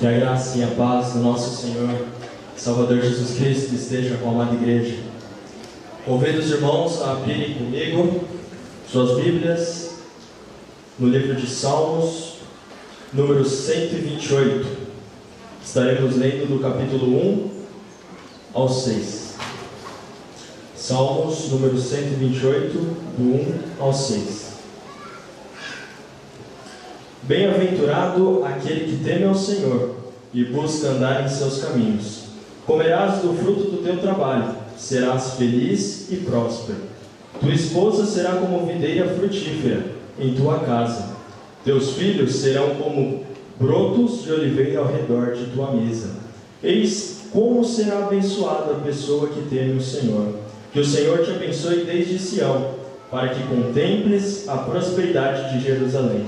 Que a graça e a paz do nosso Senhor, Salvador Jesus Cristo, esteja com a amada igreja. Convido os irmãos a abrirem comigo suas Bíblias no livro de Salmos, número 128. Estaremos lendo do capítulo 1 ao 6. Salmos, número 128, do 1 ao 6. Bem-aventurado aquele que teme ao Senhor e busca andar em seus caminhos. Comerás do fruto do teu trabalho, serás feliz e próspero. Tua esposa será como videira frutífera em tua casa. Teus filhos serão como brotos de oliveira ao redor de tua mesa. Eis como será abençoada a pessoa que teme o Senhor. Que o Senhor te abençoe desde Sião, para que contemples a prosperidade de Jerusalém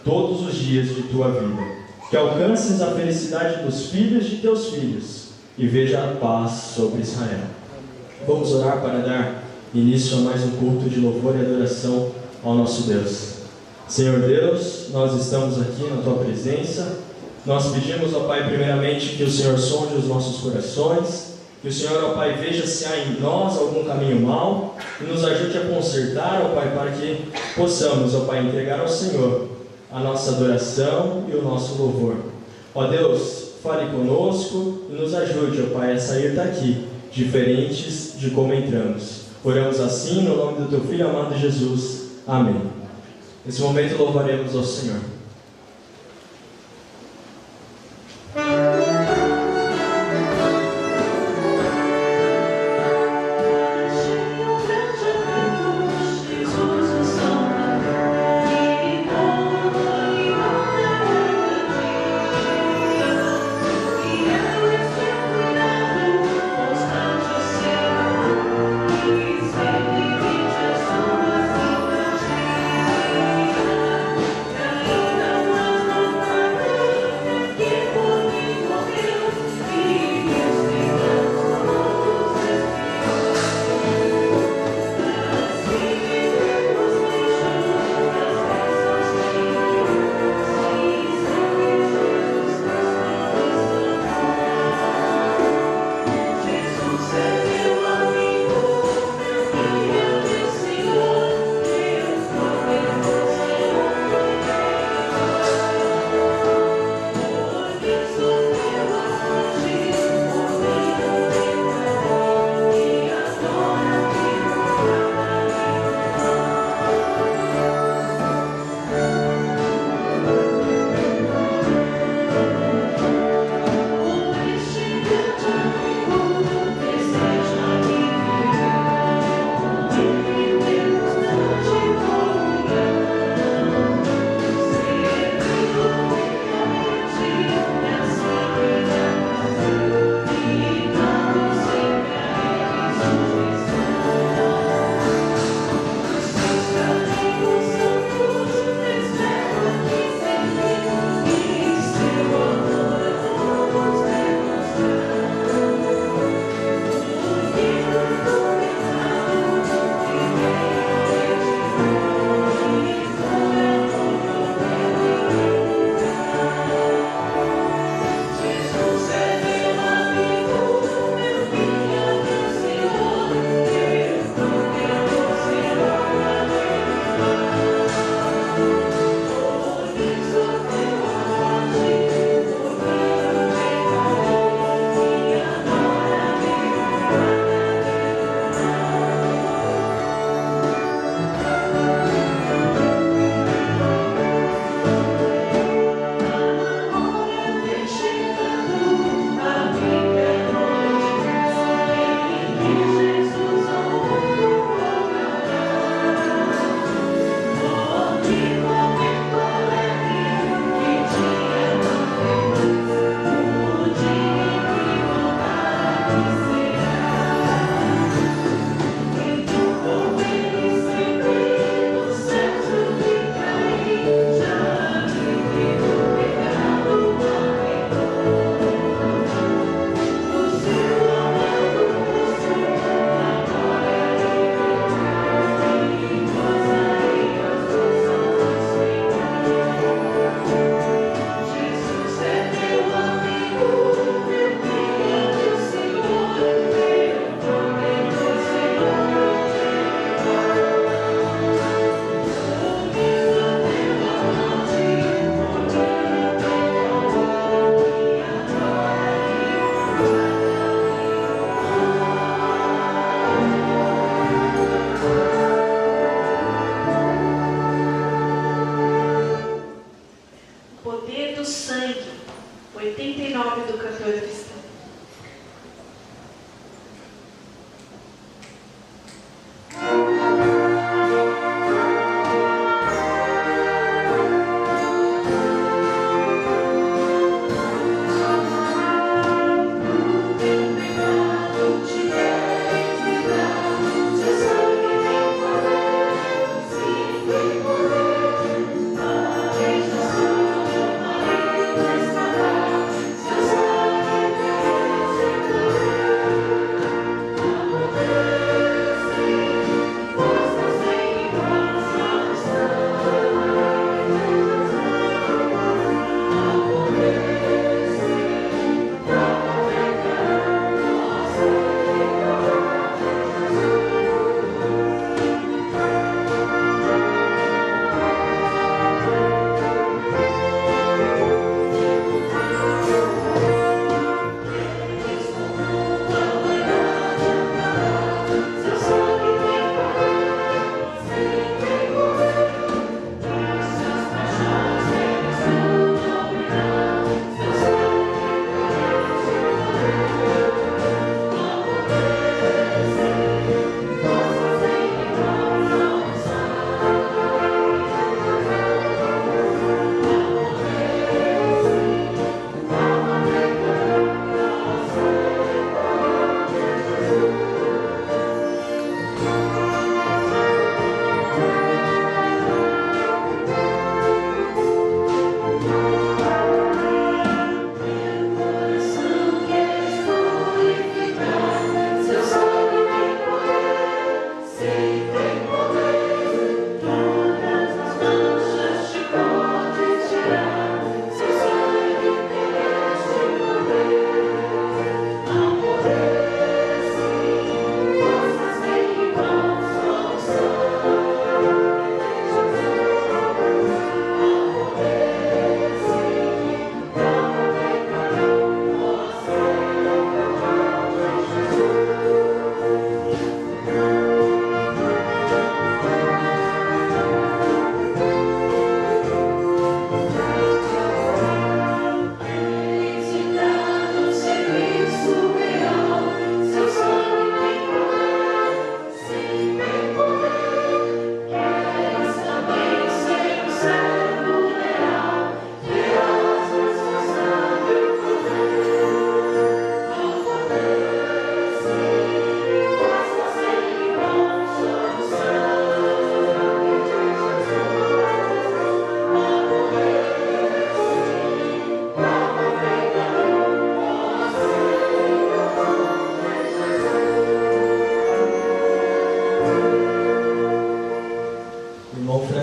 todos os dias de tua vida. Que alcances a felicidade dos filhos de teus filhos e veja a paz sobre Israel. Vamos orar para dar início a mais um culto de louvor e adoração ao nosso Deus. Senhor Deus, nós estamos aqui na tua presença. Nós pedimos, ó Pai, primeiramente que o Senhor sonde os nossos corações, que o Senhor, ó Pai, veja se há em nós algum caminho mau e nos ajude a consertar, ó Pai, para que possamos, ó Pai, entregar ao Senhor a nossa adoração e o nosso louvor. Ó Deus, fale conosco e nos ajude, ó Pai, a sair daqui diferentes de como entramos. Oramos assim no nome do teu Filho amado Jesus. Amém. Nesse momento louvaremos ao Senhor.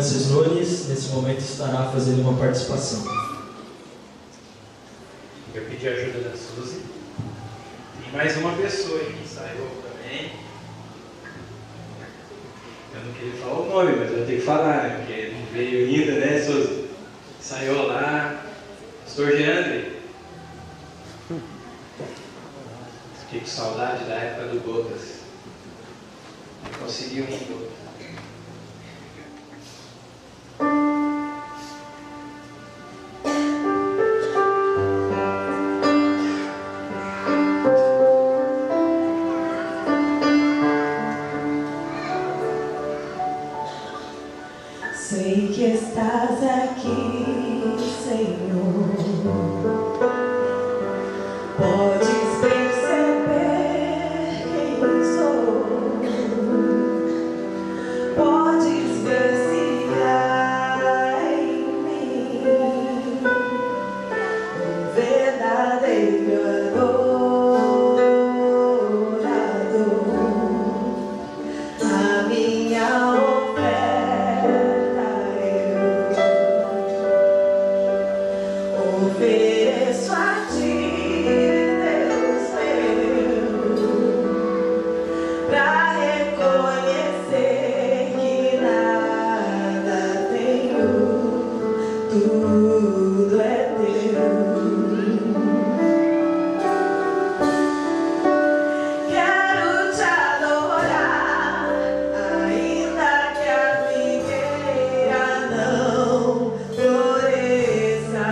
Francis Nunes, nesse momento, estará fazendo uma participação. Eu pedi a ajuda da Suzy. Tem mais uma pessoa que ensaiou também. Eu não queria falar o nome, mas eu tenho que falar, né? Porque não veio ainda, né, Suzy? Ensaiou lá. Pastor Geandre. Fiquei com saudade da época do Gotas. Não consegui um Gotas. Sei que estás aqui, Senhor. Podes perceber quem sou. Podes ver se há em mim um verdadeiro adorador. A minha ofereço a ti, Deus meu, pra reconhecer que nada tenho, tudo é teu. Quero te adorar, ainda que a figueira não floresça.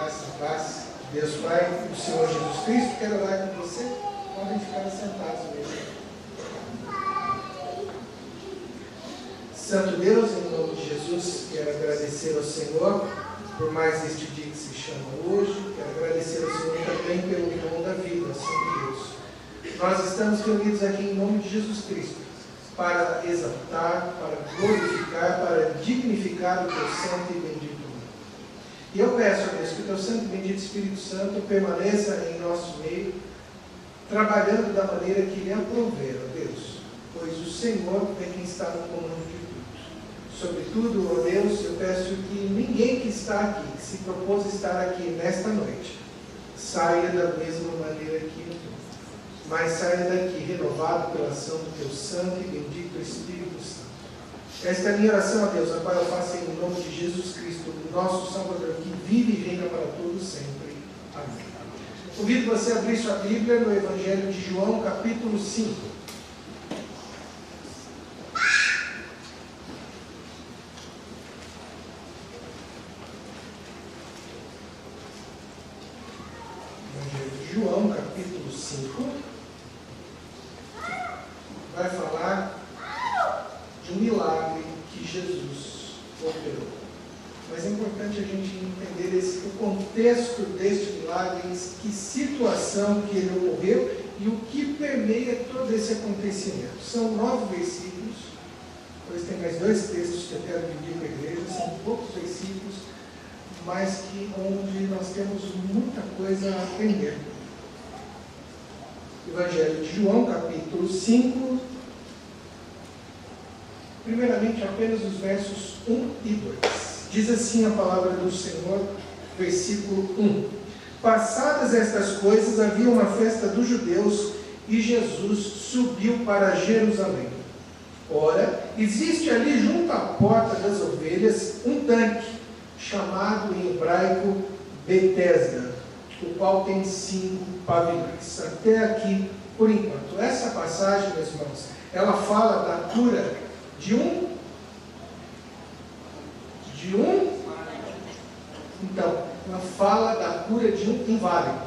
graça, a paz de Deus Pai e do Senhor Jesus Cristo. Quero orar com você. Podem ficar sentados mesmo. Santo Deus, em nome de Jesus, quero agradecer ao Senhor por mais este dia que se chama hoje. Quero agradecer ao Senhor também pelo dom da vida, Santo Deus. Nós estamos reunidos aqui em nome de Jesus Cristo para exaltar, para glorificar, para dignificar o teu santo e bendito nome. E eu peço a Deus que o teu santo e bendito Espírito Santo permaneça em nosso meio, trabalhando da maneira que lhe aprouver, ó Deus, pois o Senhor é quem está no comando de tudo. Sobretudo, ó Deus, eu peço que ninguém que está aqui, que se propôs estar aqui nesta noite, saia da mesma maneira que entrou, mas saia daqui renovado pela ação do teu santo e bendito Espírito Santo. Esta é a minha oração, a Deus, a qual eu faço em nome de Jesus Cristo, nosso Salvador, que vive e reina para todos sempre. Amém. Convido você a abrir sua Bíblia no Evangelho de João, capítulo 5. João, capítulo 5, vai falar de um milagre que Jesus operou. Mas é importante a gente entender o contexto deste milagre, que situação que ele ocorreu e o que permeia todo esse acontecimento. São 9 versículos, depois tem mais 2 textos que eu quero dividir com a igreja, são poucos versículos, mas onde nós temos muita coisa a aprender. Evangelho de João, capítulo 5, primeiramente apenas os versos 1 e 2. Diz assim a palavra do Senhor, versículo 1. Passadas estas coisas, havia uma festa dos judeus e Jesus subiu para Jerusalém. Ora, existe ali junto à porta das ovelhas um tanque, chamado em hebraico Betesda, o qual tem 5 pavilhões. Até aqui, por enquanto. Essa passagem, meus irmãos, ela fala da cura de um? Então, ela fala da cura de um inválido.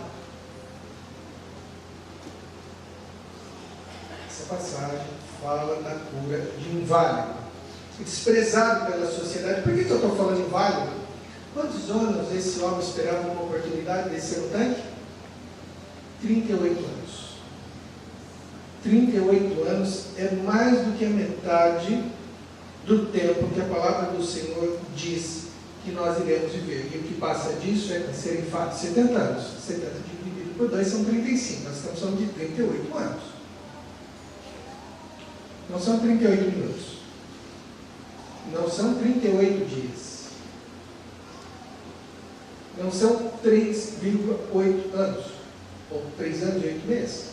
Essa passagem fala da cura de um inválido, desprezado pela sociedade. Por que eu estou falando inválido? Quantos anos esse homem esperava uma oportunidade de descer no tanque? 38 anos. 38 anos é mais do que a metade do tempo que a palavra do Senhor diz que nós iremos viver. E o que passa disso é serem fatos 70 anos. 70 dividido por 2 são 35. Nós estamos falando de 38 anos. Não são 38 minutos. Não são 38 dias. Não são 3,8 anos, ou 3 anos e 8 meses.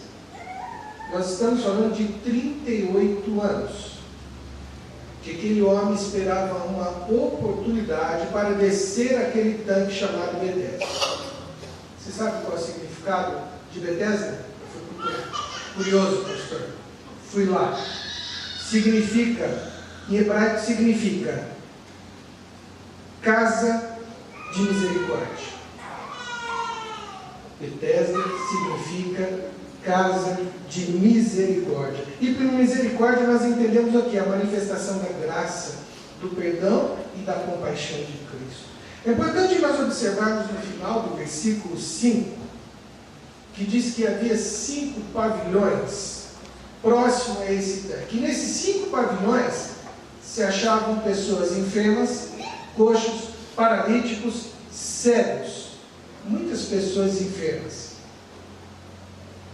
Nós estamos falando de 38 anos, que aquele homem esperava uma oportunidade para descer aquele tanque chamado Betesda. Você sabe qual é o significado de Betesda? Eu fui curioso, pastor. Fui lá. Em hebraico significa casa de misericórdia. Betesda significa casa de misericórdia. E por misericórdia nós entendemos aqui a manifestação da graça, do perdão e da compaixão de Cristo. É importante nós observarmos no final do versículo 5, que diz que havia 5 pavilhões próximo a esse tanque. E nesses 5 pavilhões se achavam pessoas enfermas, coxos, paralíticos, cegos, muitas pessoas enfermas.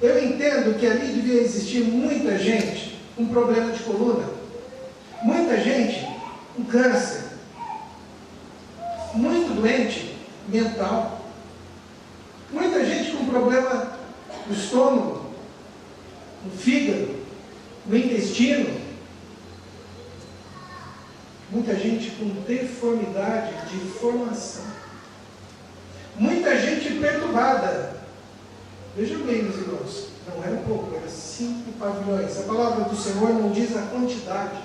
Eu entendo que ali devia existir muita gente com problema de coluna, muita gente com câncer, muito doente mental, muita gente com problema no estômago, no fígado, no intestino, muita gente com deformidade de formação, muita gente perturbada. Vejam bem, meus irmãos, não era pouco, era 5 pavilhões. A palavra do Senhor não diz a quantidade,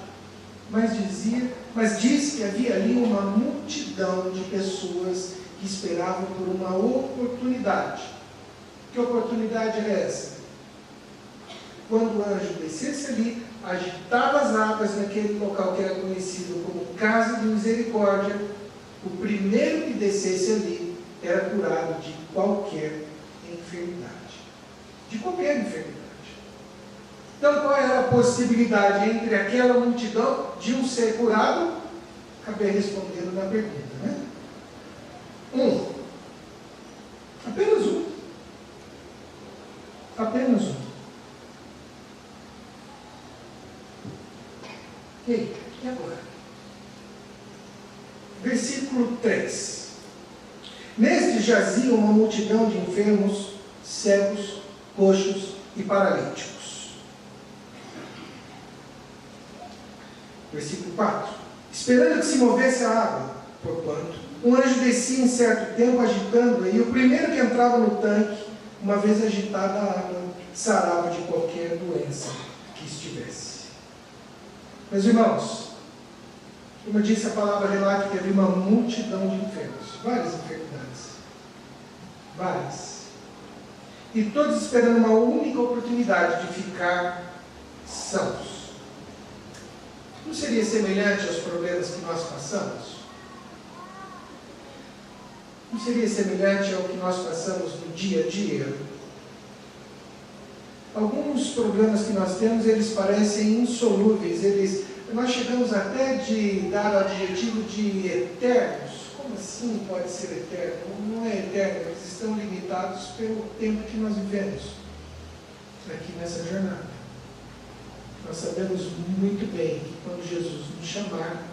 mas diz que havia ali uma multidão de pessoas que esperava por uma oportunidade. Que oportunidade era essa? Quando o anjo descesse ali, agitava as águas naquele local que era conhecido como Casa de Misericórdia, o primeiro que descesse ali era curado de qualquer enfermidade. De qualquer enfermidade. Então, qual era a possibilidade entre aquela multidão de um ser curado? Acabei respondendo na pergunta, né? Apenas um. Apenas um. E agora? Versículo 3. Neste jazia uma multidão de enfermos, cegos, coxos e paralíticos. Versículo 4. Esperando que se movesse a água, porquanto um anjo descia em certo tempo agitando-a, e o primeiro que entrava no tanque, uma vez agitada a água, sarava de qualquer doença que estivesse. Meus irmãos, como eu disse, a palavra relata que havia uma multidão de enfermos, várias enfermidades, várias, e todos esperando uma única oportunidade de ficar sãos. Não seria semelhante aos problemas que nós passamos? Não seria semelhante ao que nós passamos no dia a dia? Alguns problemas que nós temos, eles parecem insolúveis, nós chegamos até de dar o adjetivo de eternos. Como assim pode ser eterno? Não é eterno, eles estão limitados pelo tempo que nós vivemos aqui nessa jornada. Nós sabemos muito bem que quando Jesus nos chamar,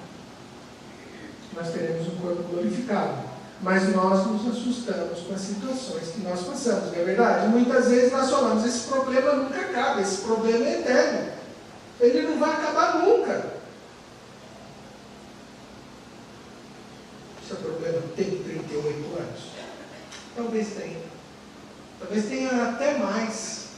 nós teremos um corpo glorificado. Mas nós nos assustamos com as situações que nós passamos, não é verdade? Muitas vezes nós falamos, esse problema nunca acaba, esse problema é eterno. Ele não vai acabar nunca. Seu problema tem 38 anos. Talvez tenha. Talvez tenha até mais.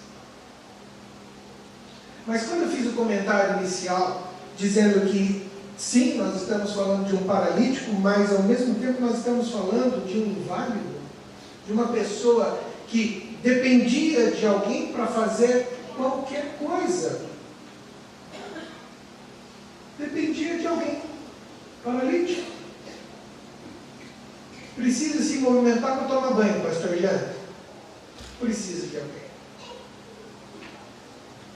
Mas quando eu fiz o comentário inicial, dizendo que sim, nós estamos falando de um paralítico, mas ao mesmo tempo nós estamos falando de um inválido, de uma pessoa que dependia de alguém para fazer qualquer coisa. Dependia de alguém. Paralítico. Precisa se movimentar para tomar banho, pastor Ian? Precisa de alguém.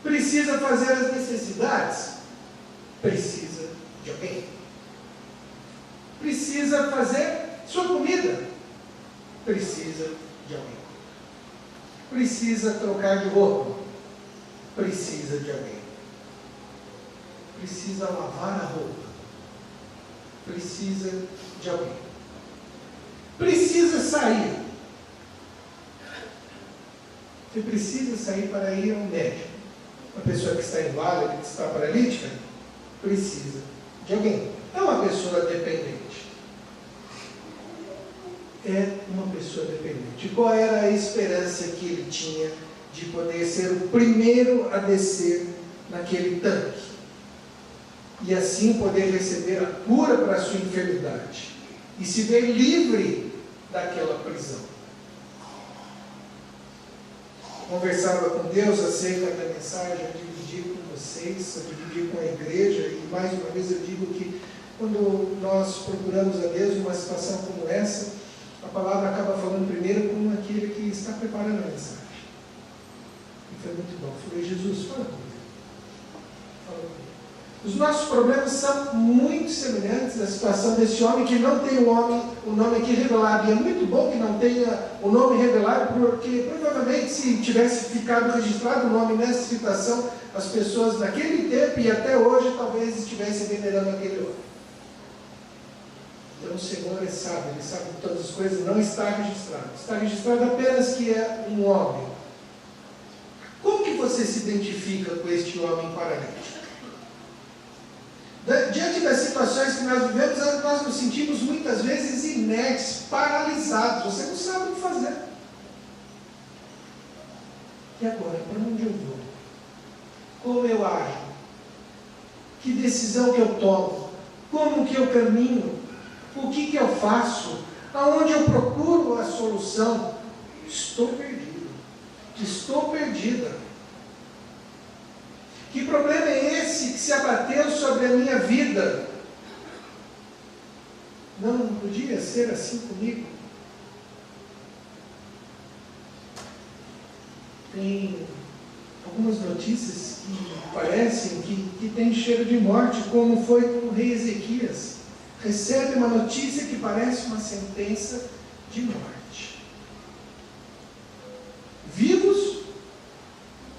Precisa fazer as necessidades? Precisa de alguém. Precisa fazer sua comida? Precisa de alguém. Precisa trocar de roupa? Precisa de alguém. Precisa lavar a roupa? Precisa de alguém. Precisa sair? Você precisa sair para ir ao médico. Uma pessoa que está inválida, que está paralítica, precisa de alguém. É uma pessoa dependente. É uma pessoa dependente. Qual era a esperança que ele tinha de poder ser o primeiro a descer naquele tanque? E assim poder receber a cura para a sua enfermidade. E se ver livre daquela prisão. Conversava com Deus acerca da mensagem, eu dividi com vocês, eu dividi com a igreja, e mais uma vez eu digo que quando nós procuramos a Deus numa situação como essa, a palavra acaba falando primeiro com aquele que está preparando a mensagem. E foi muito bom. Eu falei, Jesus, fala comigo. Fala comigo. Os nossos problemas são muito semelhantes à situação desse homem que não tem o nome aqui revelado. E é muito bom que não tenha o nome revelado, porque provavelmente se tivesse ficado registrado o nome nessa situação, as pessoas naquele tempo e até hoje talvez estivessem venerando aquele homem. Então o Senhor é sábio, Ele sabe de todas as coisas, não está registrado. Está registrado apenas que é um homem. Como que você se identifica com este homem paralítico? Diante das situações que nós vivemos, nós nos sentimos muitas vezes inertes, paralisados. Você não sabe o que fazer. E agora, para onde eu vou? Como eu ajo? Que decisão que eu tomo? Como que eu caminho? O que eu faço? aonde eu procuro a solução, estou perdido. Estou perdida. Que problema é esse que se abateu sobre a minha vida? Não podia ser assim comigo. Tem algumas notícias que parecem que tem cheiro de morte, como foi com o rei Ezequias. Recebe uma notícia que parece uma sentença de morte. Vivos,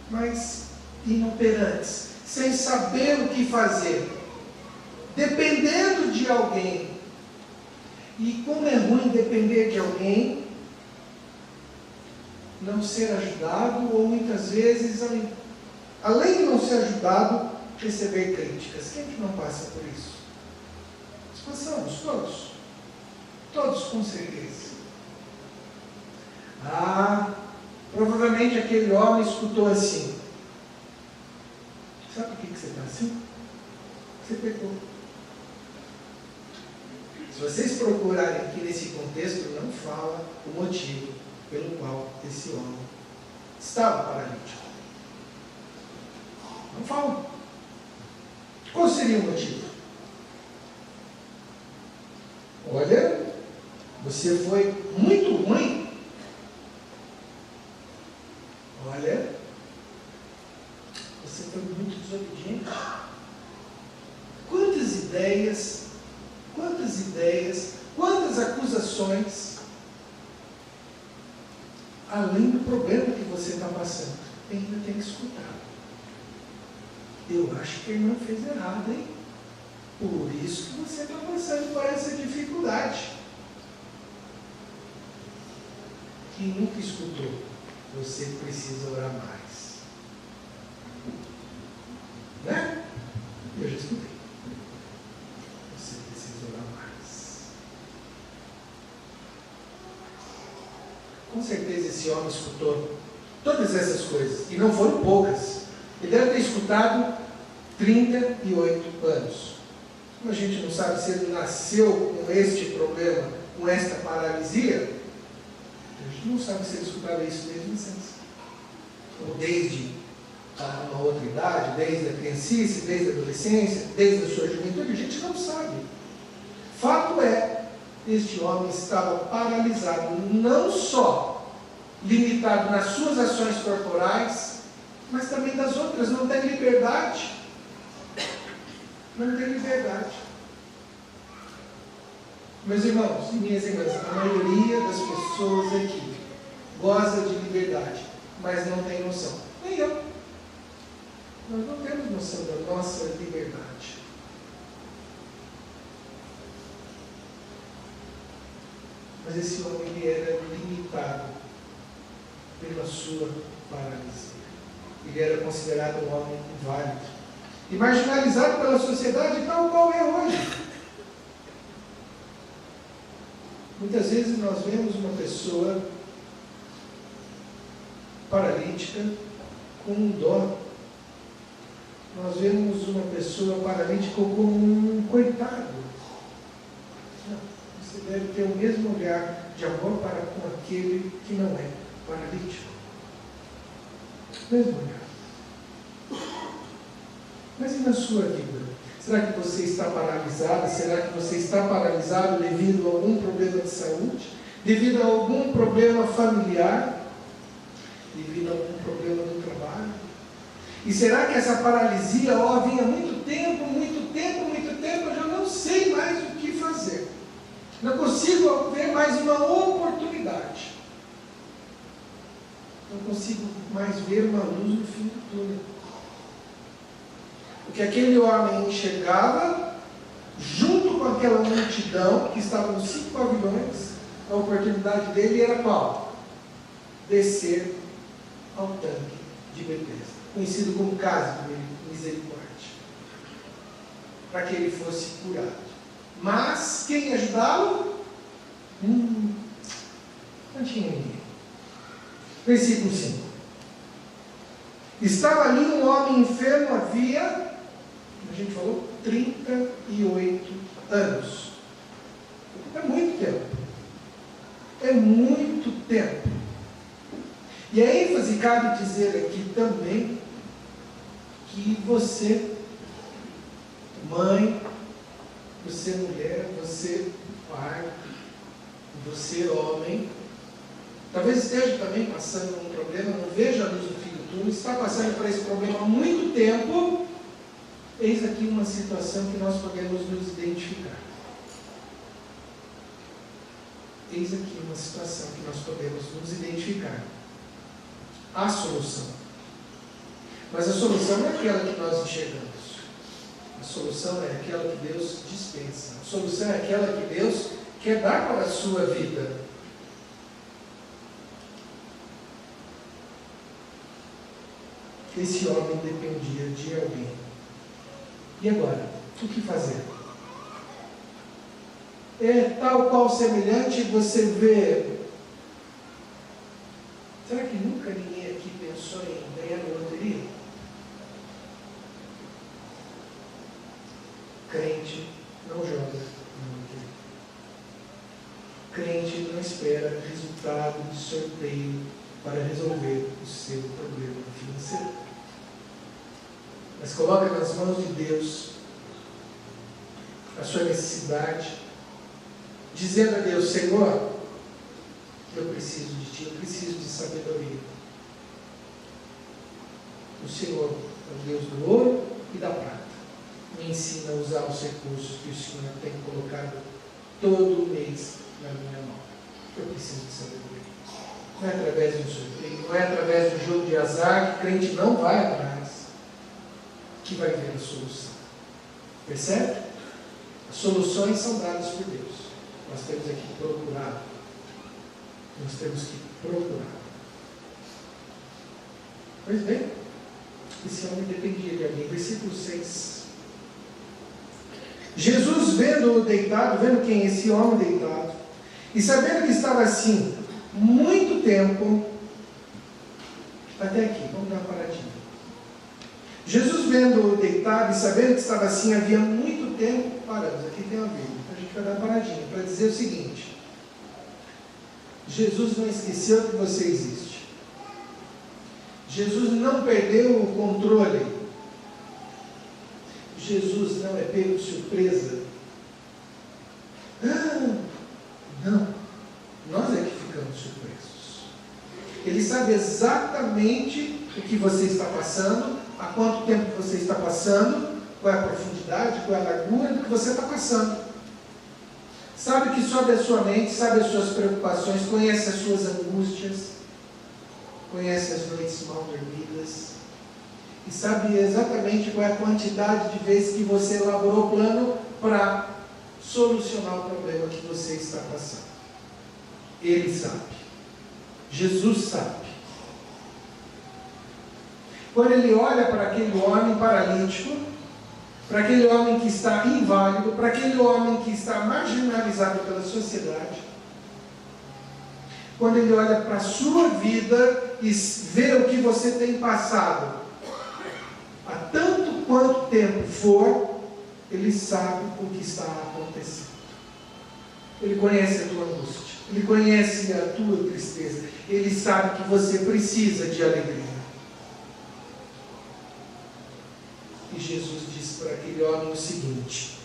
mas inoperantes, sem saber o que fazer, dependendo de alguém. E como é ruim depender de alguém, não ser ajudado, ou muitas vezes, além de não ser ajudado, receber críticas. Quem que não passa por isso? Nós passamos, todos. Todos, com certeza. Provavelmente aquele homem escutou assim: sabe por que você está assim? Você pecou. Se vocês procurarem aqui nesse contexto, não fala o motivo pelo qual esse homem estava paralítico. Não fala. Qual seria o motivo? Olha, você foi muito ruim. Olha, você foi muito desobediente. Quantas acusações, além do problema que você está passando, ainda tem que escutar. Eu acho que ele não fez errado, hein? Por isso que você está passando por essa dificuldade. Quem nunca escutou, você precisa orar mais. Né? Eu já escutei. Você precisa orar mais. Com certeza esse homem escutou todas essas coisas, e não foram poucas. Ele deve ter escutado 38 anos. Como a gente não sabe se ele nasceu com este problema, com esta paralisia, a gente não sabe se ele escutava isso desde a nascença, ou desde uma outra idade, desde a criancice, desde a adolescência, desde a sua juventude. A gente não sabe. Fato é, este homem estava paralisado, não só limitado nas suas ações corporais, mas também das outras. Não tem liberdade. Não tem liberdade. Meus irmãos e minhas irmãs, a maioria das pessoas aqui goza de liberdade, mas não tem noção. Nem eu. Nós não temos noção da nossa liberdade. Mas esse homem, ele era limitado pela sua paralisia. Ele era considerado um homem inválido e marginalizado pela sociedade tal qual é hoje. Muitas vezes nós vemos uma pessoa paralítica com dó. Nós vemos uma pessoa paralítica como um coitado. Não, você deve ter o mesmo olhar de amor para com aquele que não é paralítico. Mesmo olhar. Mas e na sua vida? Será que você está paralisada? Será que você está paralisado devido a algum problema de saúde? Devido a algum problema familiar? Devido a algum problema do trabalho? E será que essa paralisia vinha há muito tempo, eu já não sei mais o que fazer. Não consigo ver mais uma oportunidade. Não consigo mais ver uma luz no fim do túnel. O que aquele homem enxergava, junto com aquela multidão que estava nos 5 pavilhões, a oportunidade dele era qual? Descer ao tanque de Betesda, conhecido como Casa de Misericórdia, para que ele fosse curado. Mas quem ajudá-lo? Não tinha ninguém. Versículo 5. Estava ali um homem enfermo, havia, a gente falou, 38 anos. É muito tempo. É muito tempo. E a ênfase cabe dizer aqui também que você, mãe, você mulher, você pai, você homem, talvez esteja também passando um problema, não veja a luz do fim do túnel, está passando por esse problema há muito tempo. Eis aqui uma situação que nós podemos nos identificar. Eis aqui uma situação que nós podemos nos identificar. Há solução. Mas a solução não é aquela que nós enxergamos. A solução é aquela que Deus dispensa. A solução é aquela que Deus quer dar para a sua vida. Esse homem dependia de alguém. E agora? O que fazer? É tal qual semelhante você vê. Será que nunca ninguém aqui pensou em ganhar na loteria? Crente não joga na loteria. Crente não espera resultado de sorteio para resolver o seu problema financeiro. Mas coloca nas mãos de Deus a sua necessidade, dizendo a Deus: Senhor, eu preciso de Ti, eu preciso de sabedoria. O Senhor é o Deus do ouro e da prata. Me ensina a usar os recursos que o Senhor tem colocado todo mês na minha mão. Eu preciso de sabedoria. Não é através de um sorteio, não é através de um jogo de azar que crente não vai atrás, que vai ver a solução. Percebe? As soluções são dadas por Deus. Nós temos aqui que procurar. Nós temos que procurar. Pois bem, esse homem dependia de alguém. Versículo 6. Jesus, vendo-o deitado, vendo quem é esse homem deitado, e sabendo que estava assim muito tempo, até aqui, vamos dar uma paradinha. Jesus, vendo-o deitado e sabendo que estava assim havia muito tempo, paramos, aqui tem uma vírgula, a gente vai dar uma paradinha para dizer o seguinte: Jesus não esqueceu que você existe. Jesus não perdeu o controle. Jesus não é pego de surpresa. Não, nós é que ficamos surpresos. Ele sabe exatamente o que você está passando, há quanto tempo você está passando, qual é a profundidade, qual é a largura do que você está passando. Sabe o que sobe a sua mente, sabe as suas preocupações, conhece as suas angústias, conhece as noites mal dormidas, e sabe exatamente qual é a quantidade de vezes que você elaborou o plano para solucionar o problema que você está passando. Ele sabe. Jesus sabe. Quando ele olha para aquele homem paralítico, para aquele homem que está inválido, para aquele homem que está marginalizado pela sociedade, quando ele olha para a sua vida e vê o que você tem passado, há tanto quanto tempo for, ele sabe o que está acontecendo. Ele conhece a tua angústia, ele conhece a tua tristeza, ele sabe que você precisa de alegria. E Jesus disse para aquele homem o seguinte: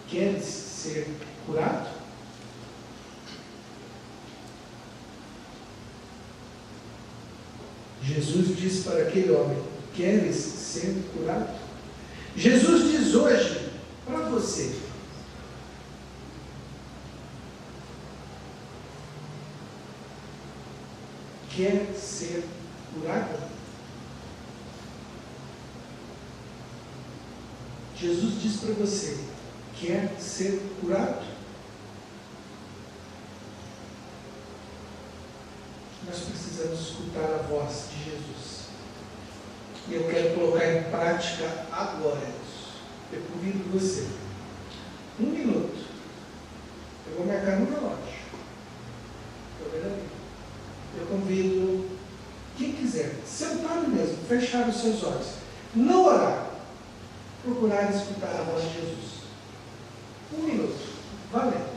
queres ser curado? Jesus disse para aquele homem: queres ser curado? Jesus diz hoje para você: quer ser curado? Jesus diz para você: quer ser curado? Nós precisamos escutar a voz de Jesus. E eu quero colocar em prática agora isso. Eu convido você, 1 minuto. Eu vou marcar no relógio. Estou vendo ali. Eu convido quem quiser, sentado mesmo, fechar os seus olhos, não orar, procurar escutar a voz de Jesus. 1 minuto, valendo.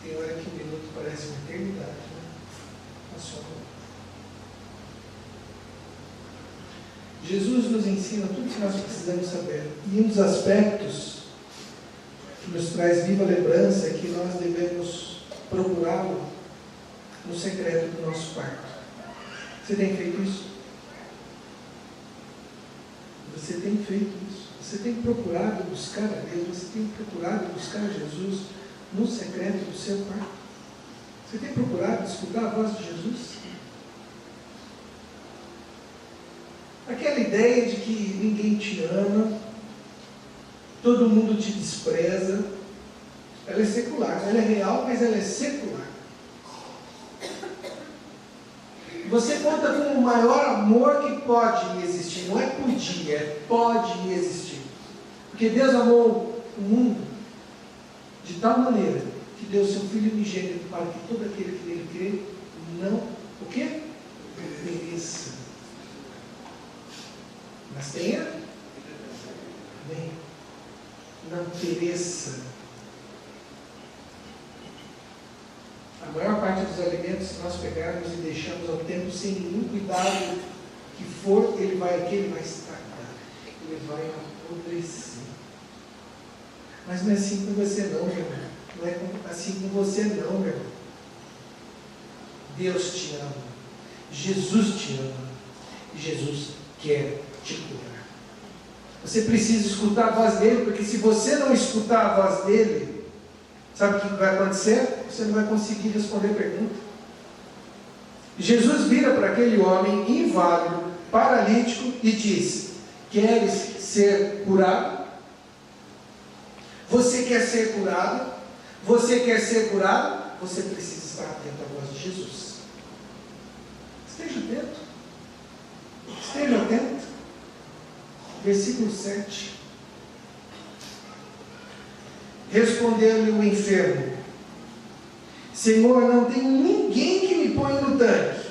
Tem hora que um minuto parece uma eternidade, né? Passou. Jesus nos ensina tudo que nós precisamos saber. E um dos aspectos que nos traz viva lembrança é que nós devemos procurá-lo no secreto do nosso quarto. Você tem feito isso? Você tem feito isso? Você tem procurado buscar a Deus? Você tem procurado buscar Jesus no secreto do seu quarto? Você tem procurado escutar a voz de Jesus? Aquela ideia de que ninguém te ama, todo mundo te despreza, ela é secular, ela é real, mas ela é secular. Você conta com o maior amor que pode existir, não é podia, é pode existir. Porque Deus amou o mundo de tal maneira que deu seu Filho unigênito para que todo aquele que nele crê não, o quê? Pereça. Mas tenha? Bem, não pereça. A maior parte dos alimentos, se nós pegarmos e deixarmos ao tempo sem nenhum cuidado que for, ele vai estragar, ele vai apodrecer. Mas não é assim com você não, meu irmão. Não é assim com você não, meu irmão. Deus te ama. Jesus te ama. E Jesus quer te curar. Você precisa escutar a voz dele, porque se você não escutar a voz dele, sabe o que vai acontecer? Você não vai conseguir responder pergunta. Jesus vira para aquele homem inválido, paralítico, e diz: queres ser curado? Você quer ser curado? Você quer ser curado? Você precisa estar atento à voz de Jesus. Esteja atento. Esteja atento. Versículo 7. Respondeu-lhe o enfermo: Senhor, não tenho ninguém que me ponha no tanque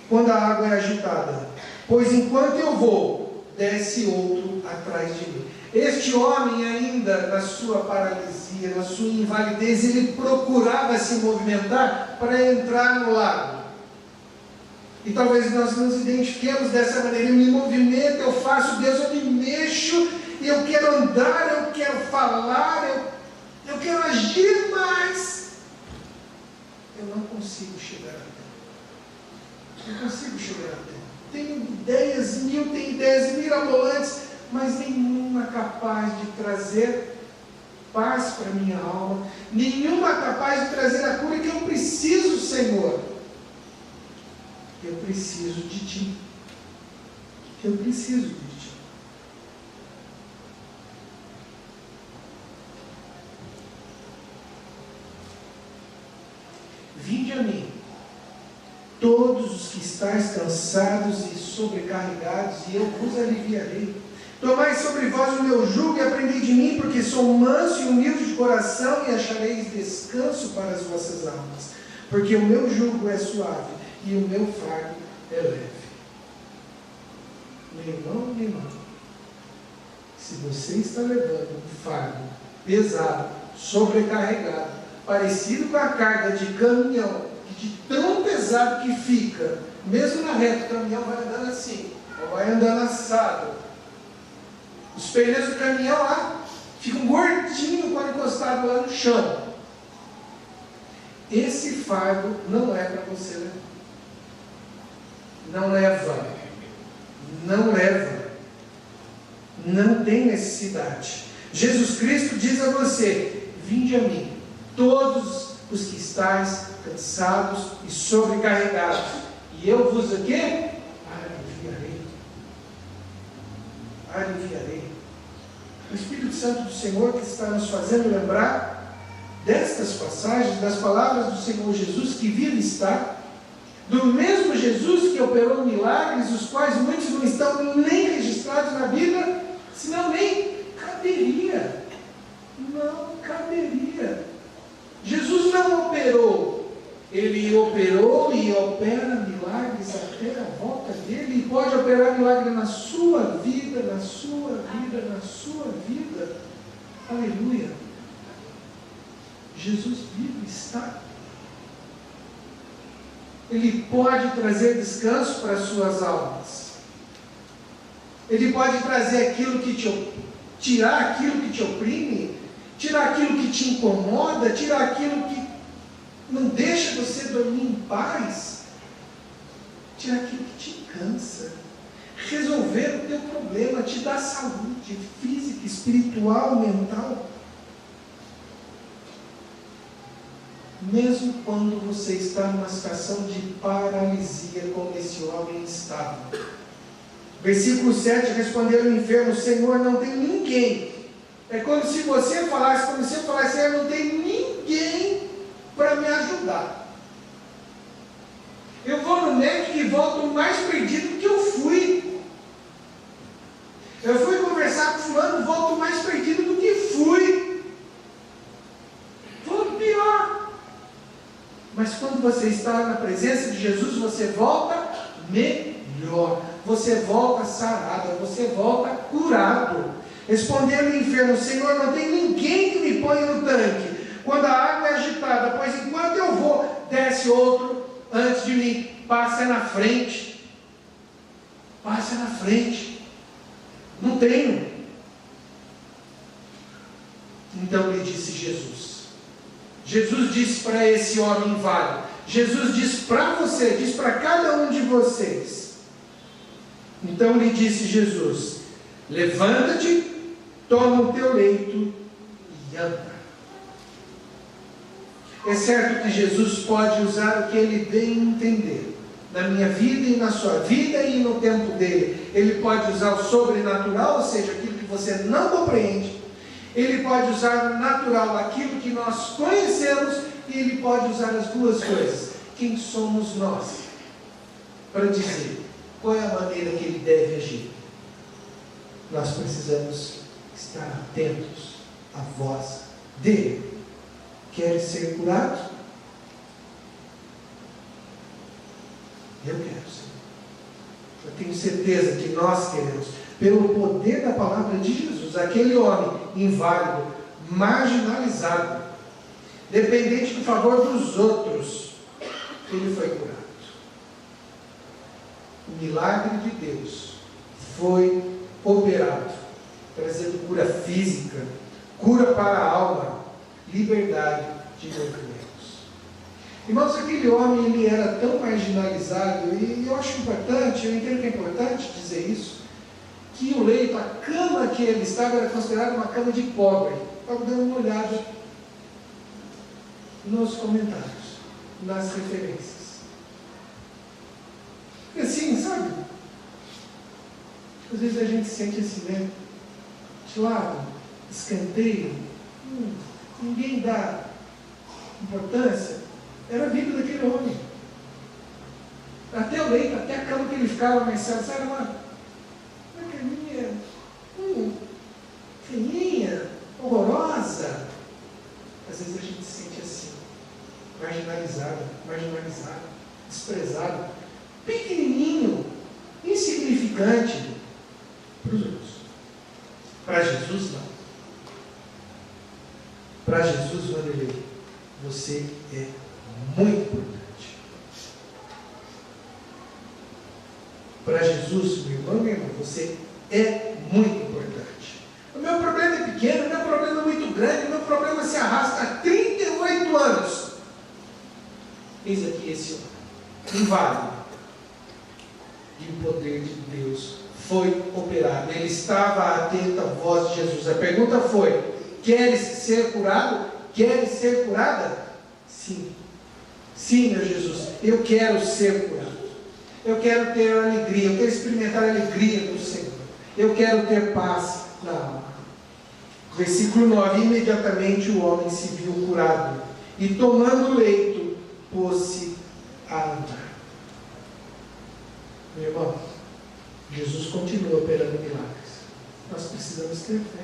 quando a água é agitada, pois enquanto eu vou, desce outro atrás de mim. Este homem, ainda na sua paralisia, na sua invalidez, ele procurava se movimentar para entrar no lago. E talvez nós nos identifiquemos dessa maneira. Eu me movimento, eu faço, Deus, eu me mexo, e eu quero andar, eu quero falar, eu quero agir, mas eu não consigo chegar até. Não consigo chegar até. Tenho ideias mirabolantes, mas nenhuma capaz de trazer paz para a minha alma, nenhuma capaz de trazer a cura que eu preciso, Senhor. Eu preciso de Ti. Eu preciso de Ti. Vinde a mim, todos os que estáis cansados e sobrecarregados, e eu vos aliviarei. Tomai sobre vós o meu jugo e aprendei de mim, porque sou manso e humilde de coração, e achareis descanso para as vossas almas. Porque o meu jugo é suave e o meu fardo é leve. Meu irmão, minha irmã, se você está levando um fardo pesado, sobrecarregado, parecido com a carga de caminhão, de tão pesado que fica, mesmo na reta, o caminhão vai andando assim, ou vai andando assado. Os pneus do caminhão lá ficam gordinhos quando encostado lá no chão. Esse fardo não é para você levar. Não leva. Não leva. Não tem necessidade. Jesus Cristo diz a você: vinde a mim, todos os que estáis cansados e sobrecarregados, e eu vos o quê? Aliviarei. O Espírito Santo do Senhor que está nos fazendo lembrar destas passagens, das palavras do Senhor Jesus que vive está, do mesmo Jesus que operou milagres, os quais muitos não estão nem registrados na Bíblia, senão nem caberia. Não caberia. Jesus não operou. Ele operou e opera milagres até a volta dele, e pode operar milagre na sua vida, na sua vida, na sua vida. Aleluia. Jesus vive, está. Ele pode trazer descanso para as suas almas. Ele pode trazer aquilo que tirar aquilo que te oprime, tirar aquilo que te incomoda, tirar aquilo que não deixa você dormir em paz, tirar aquilo que te cansa, resolver o teu problema, te dar saúde física, espiritual, mental. Mesmo quando você está numa situação de paralisia, como esse homem estava. Versículo 7, respondeu o enfermo: Senhor, não tem ninguém. É como se você falasse, Senhor, não tem ninguém para me ajudar. Eu vou no médico e volto mais perdido do que eu fui. Eu fui conversar com fulano, volto mais perdido do que fui. Volto pior. Mas quando você está na presença de Jesus, você volta melhor. Você volta sarado, você volta curado. Respondeu-lhe o enfermo: Senhor, não tem ninguém que me ponha no tanque quando a água é agitada, pois enquanto eu vou, desce outro antes de mim. Passa na frente. Passa na frente. Não tenho. Então lhe disse Jesus. Jesus disse para esse homem inválido. Jesus disse para você, disse para cada um de vocês. Então lhe disse Jesus: levanta-te, toma o teu leito e anda. É certo que Jesus pode usar o que ele bem entender, na minha vida e na sua vida e no tempo dele. Ele pode usar o sobrenatural, ou seja, aquilo que você não compreende. Ele pode usar o natural, aquilo que nós conhecemos, e ele pode usar as duas coisas. Quem somos nós para dizer qual é a maneira que ele deve agir? Nós precisamos estar atentos à voz dele. Quer ser curado? Eu quero, Senhor. Eu tenho certeza que nós queremos, pelo poder da palavra de Jesus. Aquele homem inválido, marginalizado, dependente do favor dos outros, ele foi curado. O milagre de Deus foi operado, trazendo cura física, cura para a alma, liberdade de movimentos. Irmãos, aquele homem, ele era tão marginalizado, e eu acho importante, eu entendo que é importante dizer isso, que o leito, a cama que ele estava, era considerada uma cama de pobre. Estava dando uma olhada nos comentários, nas referências. E assim, sabe? Às vezes a gente sente assim, né? De lado, escanteio, ninguém dá importância. Era a vida daquele homem. Até o leito, até a cama que ele ficava mais cedo, sabe, uma caminha feinha, horrorosa. Às vezes a gente se sente assim, marginalizado, desprezado, pequenininho, insignificante para os outros. Para Jesus, não. Para Jesus, Vanderlei, você é muito importante. Para Jesus, meu irmão, minha irmã, você é muito importante. O meu problema é pequeno, o meu problema é muito grande, o meu problema se arrasta há 38 anos. Eis aqui esse homem, inválido. E o poder de Deus foi operado. Ele estava atento à voz de Jesus. A pergunta foi: queres ser curado? Queres ser curada? Sim. Sim, meu Jesus, eu quero ser curado. Eu quero ter alegria, eu quero experimentar a alegria do Senhor. Eu quero ter paz na alma. Versículo 9: imediatamente o homem se viu curado e, tomando o leito, pôs-se a andar. Meu irmão, Jesus continua operando milagres. Nós precisamos ter fé.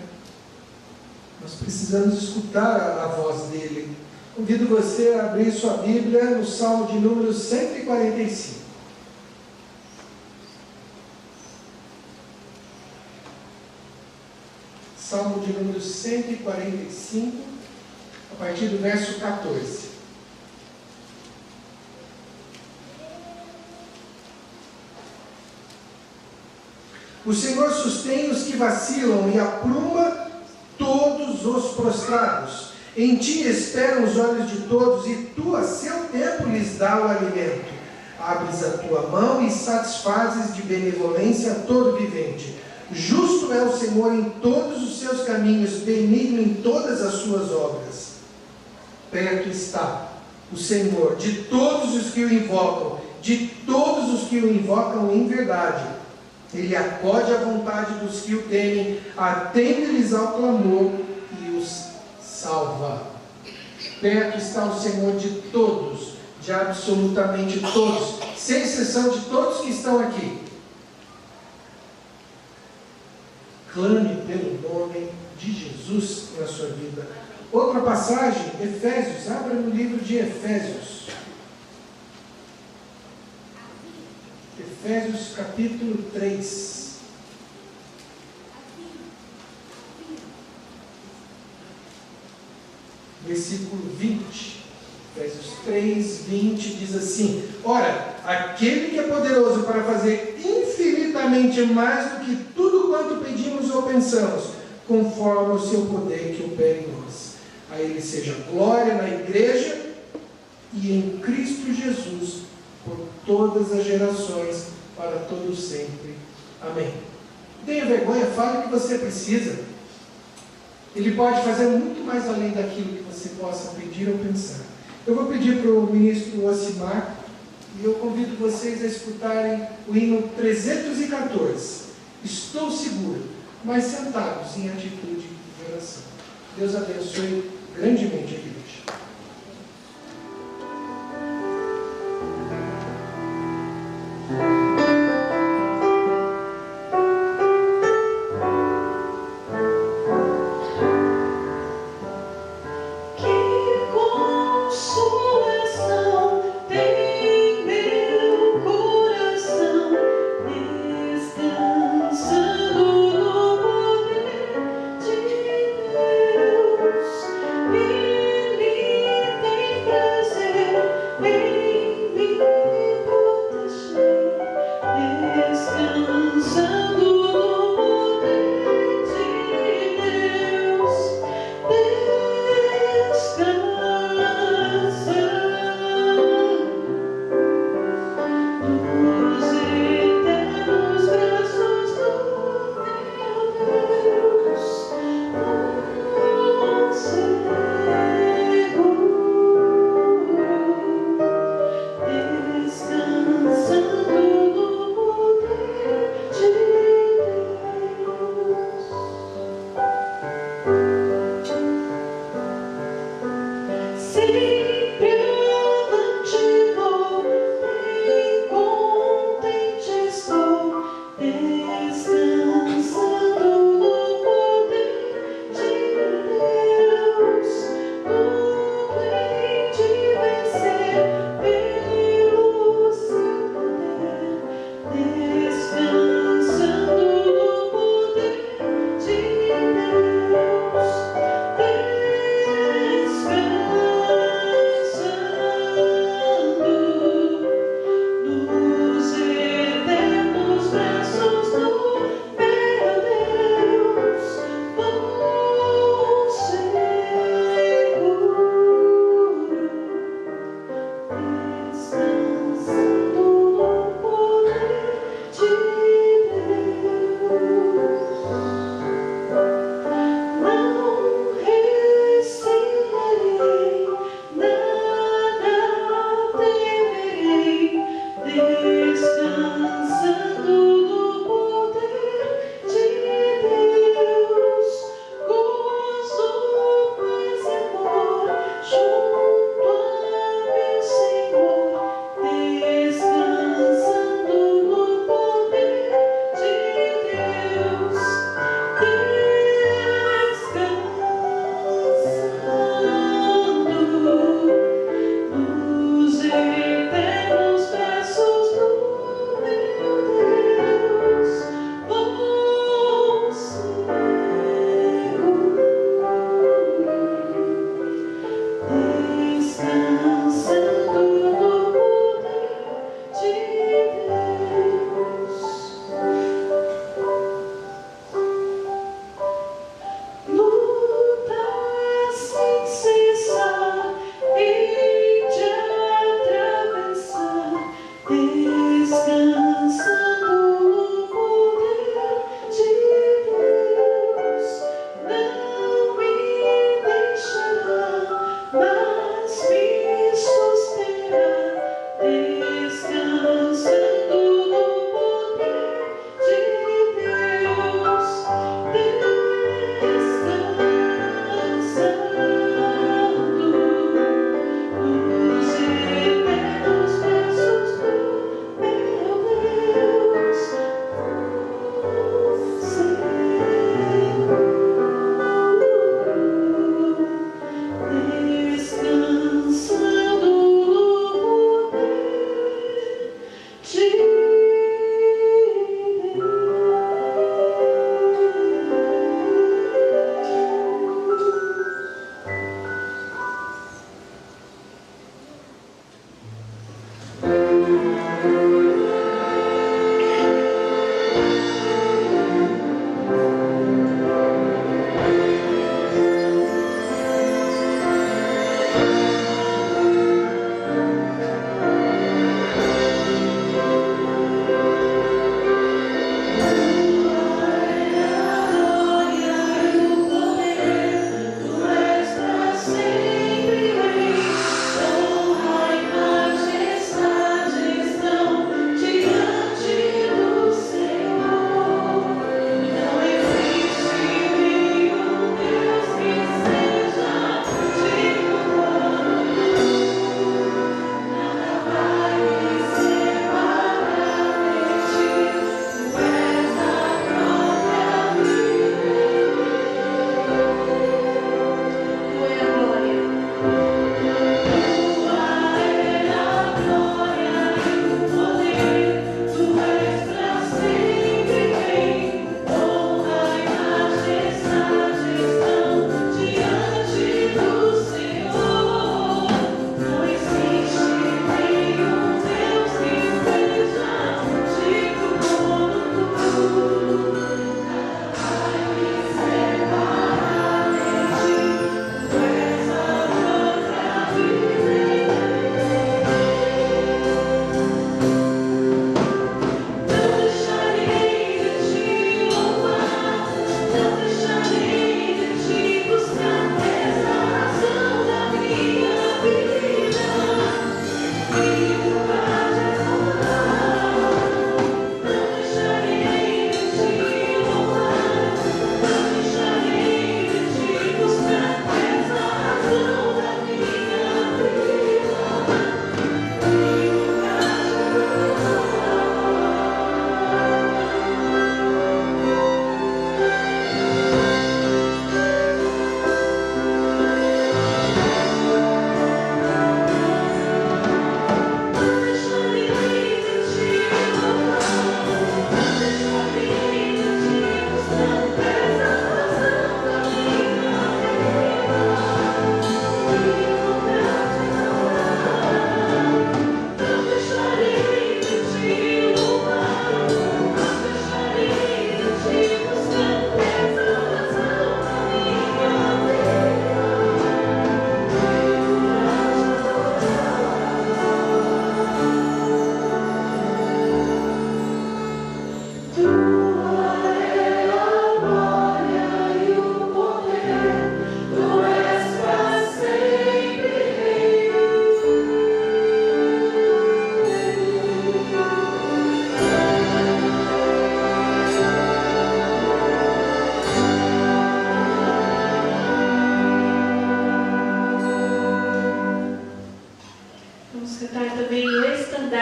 Nós precisamos escutar a voz dele. Convido você a abrir sua Bíblia no Salmo de número 145. Salmo de número 145, a partir do verso 14. O Senhor sustém os que vacilam e apruma todos os prostrados. Em ti esperam os olhos de todos, e tu, a seu tempo, lhes dá o alimento. Abres a tua mão e satisfazes de benevolência a todo vivente. Justo é o Senhor em todos os seus caminhos, benigno em todas as suas obras. Perto está o Senhor de todos os que o invocam, de todos os que o invocam em verdade. Ele acode à vontade dos que o temem, atende-lhes ao clamor e os salva. Perto está o Senhor de todos, de absolutamente todos, sem exceção de todos que estão aqui. Clame pelo nome de Jesus na sua vida. Outra passagem, Efésios, abra no livro de Efésios. Efésios capítulo 3. Versículo 20. Efésios 3, 20 diz assim: Ora, aquele que é poderoso para fazer infinitamente mais do que tudo quanto pedimos ou pensamos, conforme o seu poder que opera em nós. A ele seja glória na igreja e em Cristo Jesus, por todas as gerações, para todos sempre. Amém. Não tenha vergonha, fale o que você precisa. Ele pode fazer muito mais além daquilo que você possa pedir ou pensar. Eu vou pedir para o ministro Ocimar, e eu convido vocês a escutarem o hino 314. Estou seguro, mas sentados em atitude de oração. Deus abençoe grandemente a igreja.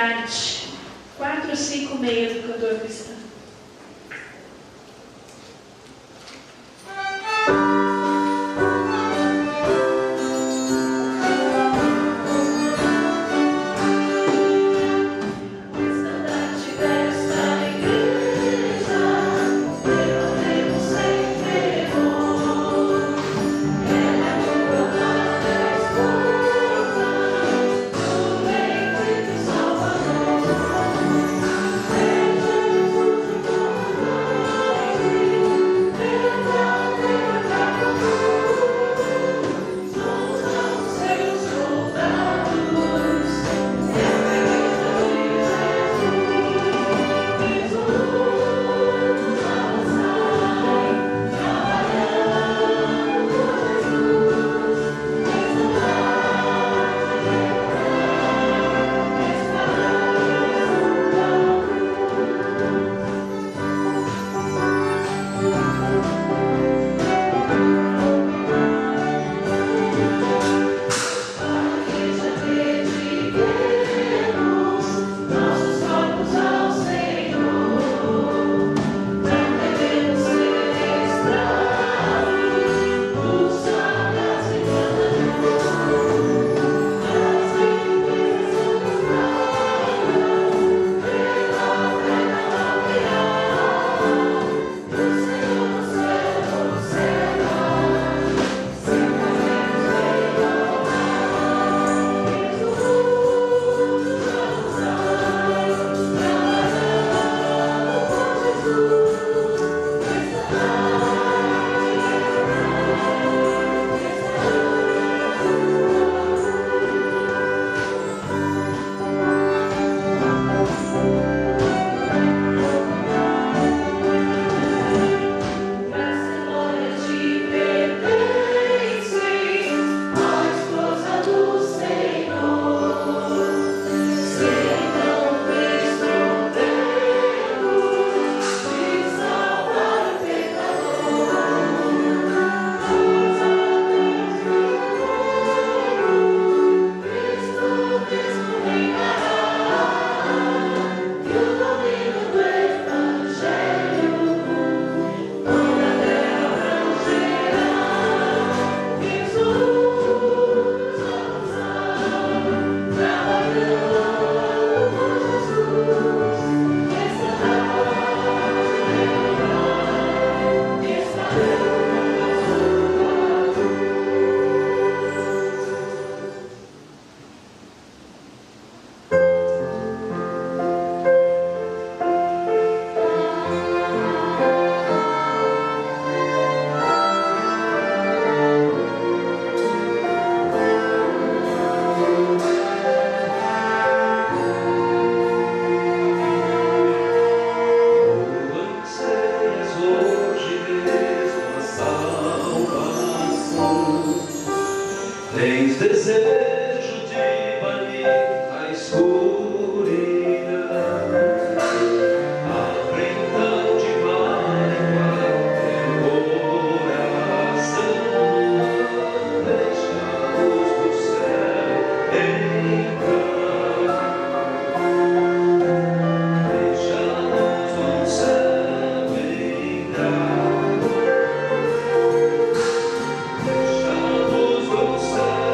Resgate, 456 do Cantor Cristão. Deixa a luz do céu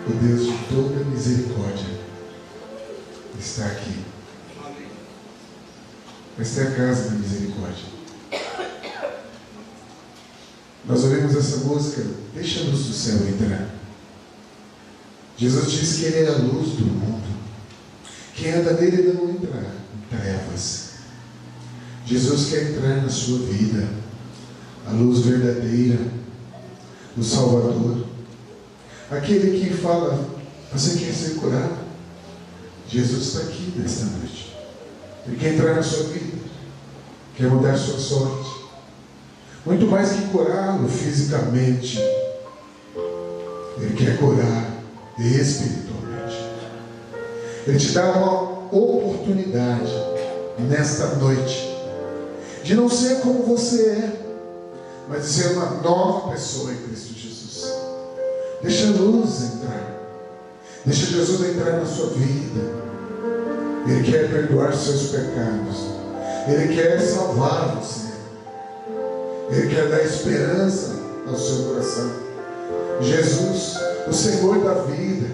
o Deus de toda misericórdia, está aqui. Esta é a casa da misericórdia. Nós ouvimos essa música, deixa a luz do céu entrar. Jesus disse que Ele é a luz do mundo. Quem anda nele não entrará em trevas. Jesus quer entrar na sua vida, a luz verdadeira, o Salvador, aquele que fala: você quer ser curado? Jesus está aqui nesta noite. Ele quer entrar na sua vida, quer mudar sua sorte. Muito mais que curá-lo fisicamente, Ele quer curar espiritualmente. Ele te dá uma oportunidade nesta noite de não ser como você é, mas de ser uma nova pessoa em Cristo Jesus. Deixa a luz entrar. Deixa Jesus entrar na sua vida. Ele quer perdoar seus pecados. Ele quer salvar você. Ele quer dar esperança ao seu coração. Jesus, o Senhor da vida,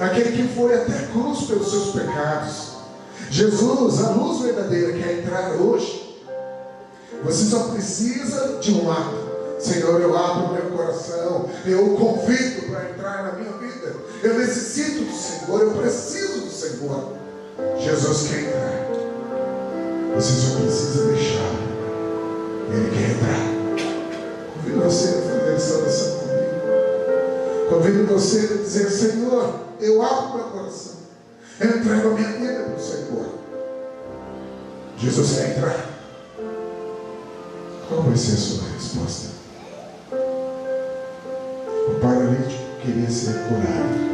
aquele que foi até a cruz pelos seus pecados. Jesus, a luz verdadeira, quer entrar hoje. Você só precisa de um ato. Senhor, eu abro meu coração, eu o convido para entrar na minha vida. Eu necessito do Senhor, eu preciso do Senhor. Jesus quer entrar. Você só precisa deixar. Ele quer entrar. Convido você a fazer essa oração comigo. Convido você a dizer: Senhor, eu abro meu coração. Eu entrego a minha vida para o Senhor. Jesus quer entrar. Qual vai ser a sua resposta? O paralítico queria ser curado.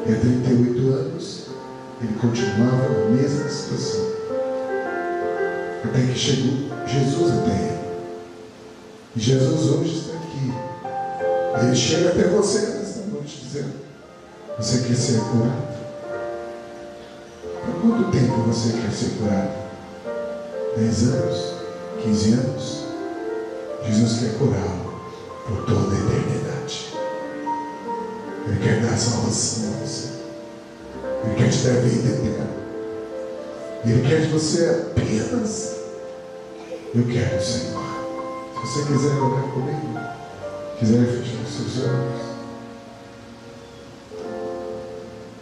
E há 38 anos ele continuava na mesma situação. Até que chegou Jesus até ele. E Jesus hoje está aqui. Ele chega até você nesta noite dizendo: você quer ser curado? Por quanto tempo você quer ser curado? 10 anos? 15 anos? Jesus quer curá-lo por toda a eternidade. Ele quer dar salvação a você. Ele quer te dar vida eterna. Ele quer de você apenas: eu quero, Senhor. Se você quiser orar comigo, quiser fechar os seus olhos,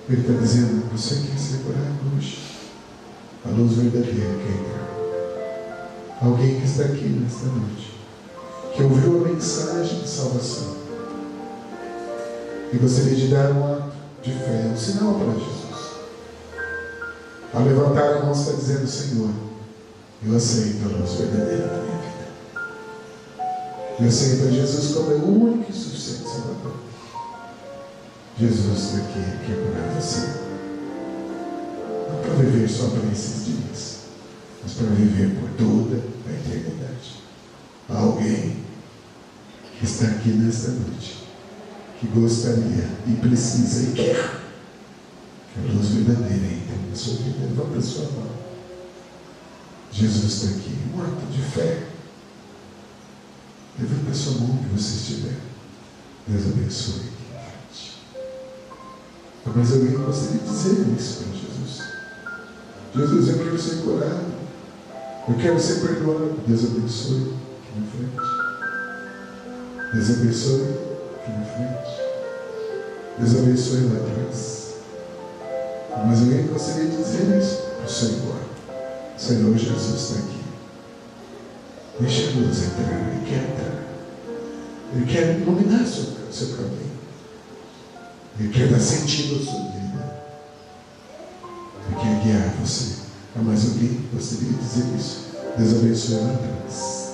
Ele está dizendo: você quer ser curado hoje? A luz verdadeira quer entrar. Alguém que está aqui nesta noite, que ouviu a mensagem de salvação e gostaria de dar um ato de fé, um sinal para Jesus. Ao levantar a mão, está dizendo: Senhor, eu aceito a luz verdadeira da minha vida. Eu aceito a Jesus como o único e suficiente Salvador. Jesus está aqui, Ele quer curar você. Não para viver só para esses dias, mas para viver por toda a eternidade. Há alguém que está aqui nesta noite, que gostaria e precisa e quer que a luz verdadeira entre na sua vida. Levanta a sua mão. Jesus está aqui. Um ato de fé. Levanta a sua mão onde você estiver. Deus abençoe aqui na frente. Mas alguém gostaria de dizer isso para Jesus. Jesus, eu quero ser curado. Eu quero ser perdoado. Deus abençoe aqui na frente. Deus abençoe aqui na frente. Deus abençoe lá atrás. Mas alguém gostaria de dizer isso para o Senhor. Senhor Jesus está aqui. Deixa a luz entrar. Ele quer entrar. Ele quer iluminar o seu caminho. Ele quer dar sentido à sua vida. Ele quer guiar você. Mas alguém gostaria de dizer isso? Deus abençoe lá atrás.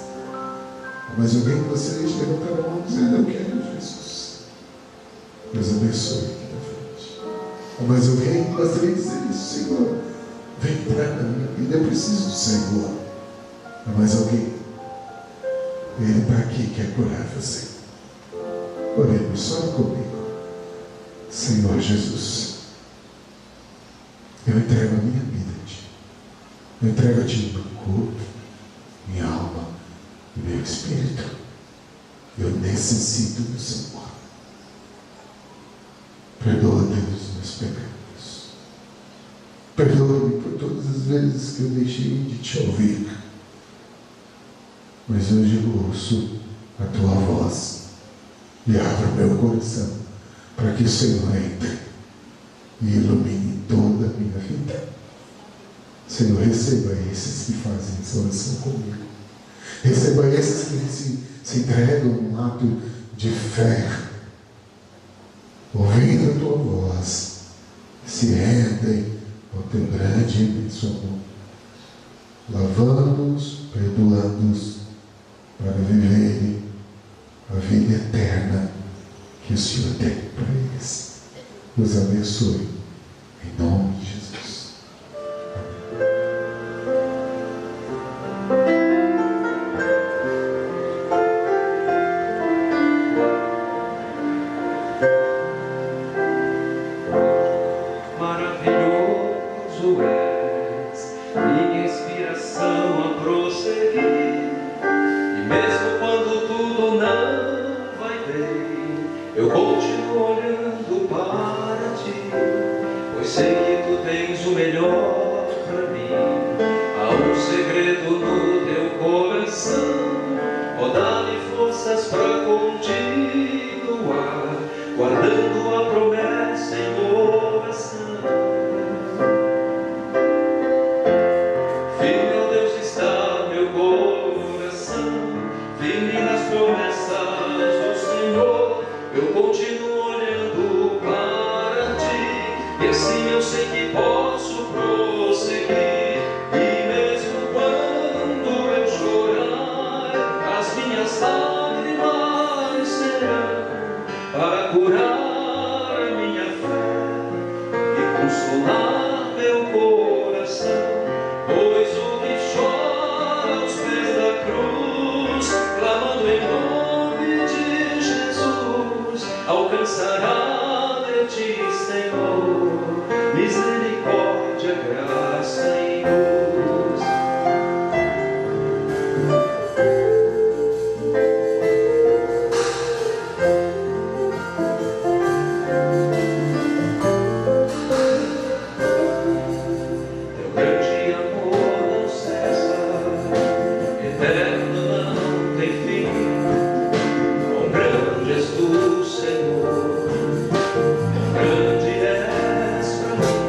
Mas alguém gostaria de levantar a mão e dizer: eu quero Jesus. Deus abençoe aqui na frente. Mas alguém gostaria de dizer isso: Senhor, vem entrar na minha vida, eu preciso do Senhor. Mas alguém, Ele está aqui, quer curar você. Oremos, só comigo. Senhor Jesus, eu entrego a minha vida a Ti. Eu entrego a Ti meu corpo, minha alma e meu espírito. Eu necessito do Senhor. Perdoa, Deus, os meus pecados. Perdoa-me por todas as vezes que eu deixei de te ouvir. Mas hoje eu ouço a tua voz e abro meu coração para que o Senhor entre e ilumine toda a minha vida. Senhor, receba esses que fazem essa oração comigo. Receba esses que se entregam num ato de fé, ouvindo a tua voz, se rendem ao teu grande e imenso amor, lavando-os, perdoando-os, para viverem a vida eterna que o Senhor tem para eles. Os abençoe, em nome de Jesus. Maravilhoso és, minha inspiração a prosseguir. E mesmo quando tudo não vai bem, eu continuo olhando para ti, pois sei que tu tens o melhor para mim. Há um segredo no teu coração, ó, dá-me forças para continuar, guardando a promessa em oração. Firme, ó Deus, está meu coração, firme nas promessas do Senhor. Eu continuo olhando para ti, e assim eu sei que posso prosseguir. E mesmo quando eu chorar, as minhas lágrimas serão para curar a minha fé e consolar meu coração. Pois o que chora aos pés da cruz, clamando em nome de Jesus, alcançará de ti, Senhor, misericórdia, graça e luz. Teu grande amor não cessa, eterno não tem fim. Quão grande és tu, Senhor, quão grande és pra mim.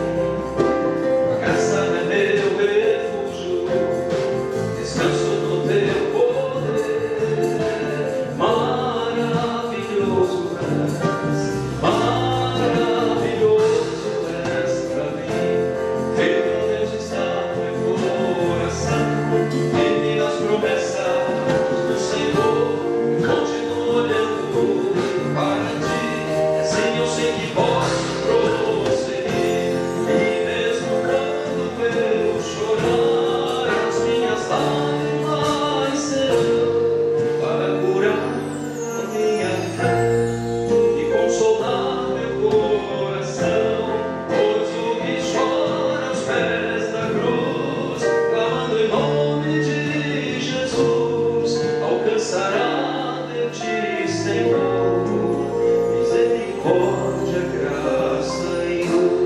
A graça é meu refúgio, descanso no teu poder. Maravilhoso és pra mim. Firme, ó Deus, está meu coração, firme nas promessas do Senhor. Eu continuo olhando para ti, assim eu sei que posso prosseguir. E mesmo quando eu chorar, as minhas lágrimas serão para curar a minha fé e consolar meu coração. Pois o que chora aos pés da cruz, clamando em nome de Jesus, alcançará de ti, Senhor, misericórdia, graça e luz.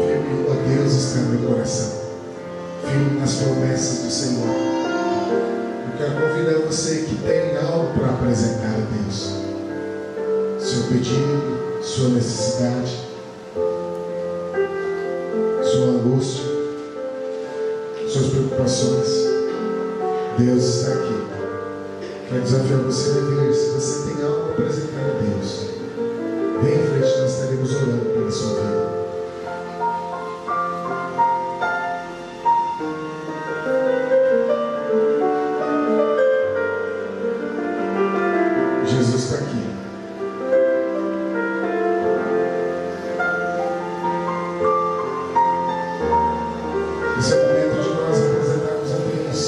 Firme, ó Deus, está meu coração, firme nas promessas do Senhor. Eu quero convidar você que tem algo para apresentar a Deus, seu pedido, sua necessidade, sua angústia, suas preocupações. Deus está aqui. Quero desafiar você a vir. Se você tem algo para apresentar a Deus, vem em frente, nós estaremos orando pela sua vida. Jesus está aqui. Esse é o momento de nós apresentarmos a Deus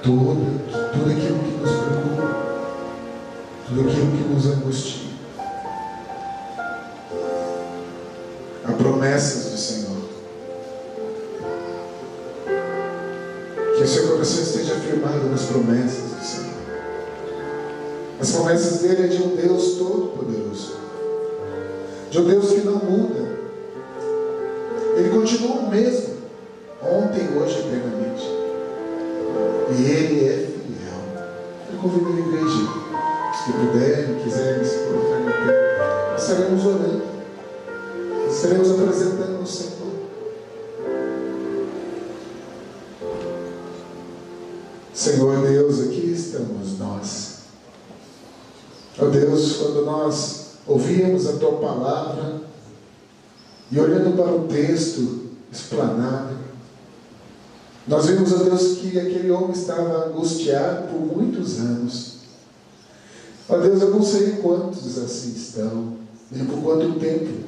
tudo aquilo que nos preocupa, tudo aquilo que nos angustia. o seu coração esteja firmado nas promessas do Senhor. As promessas dele é de um Deus todo-poderoso, de um Deus que não muda. Ele continua o mesmo, ontem, hoje e eternamente. E ele é fiel. Eu convido a igreja, os que puderem, quiserem se colocar na terra, nós estaremos orando, nós estaremos apresentando o Senhor. Senhor Deus, aqui estamos nós. Ó Deus, quando nós ouvimos a Tua palavra e olhando para o texto explanado, nós vimos, ó Deus, que aquele homem estava angustiado por muitos anos. Ó Deus, eu não sei quantos assim estão, nem por quanto tempo.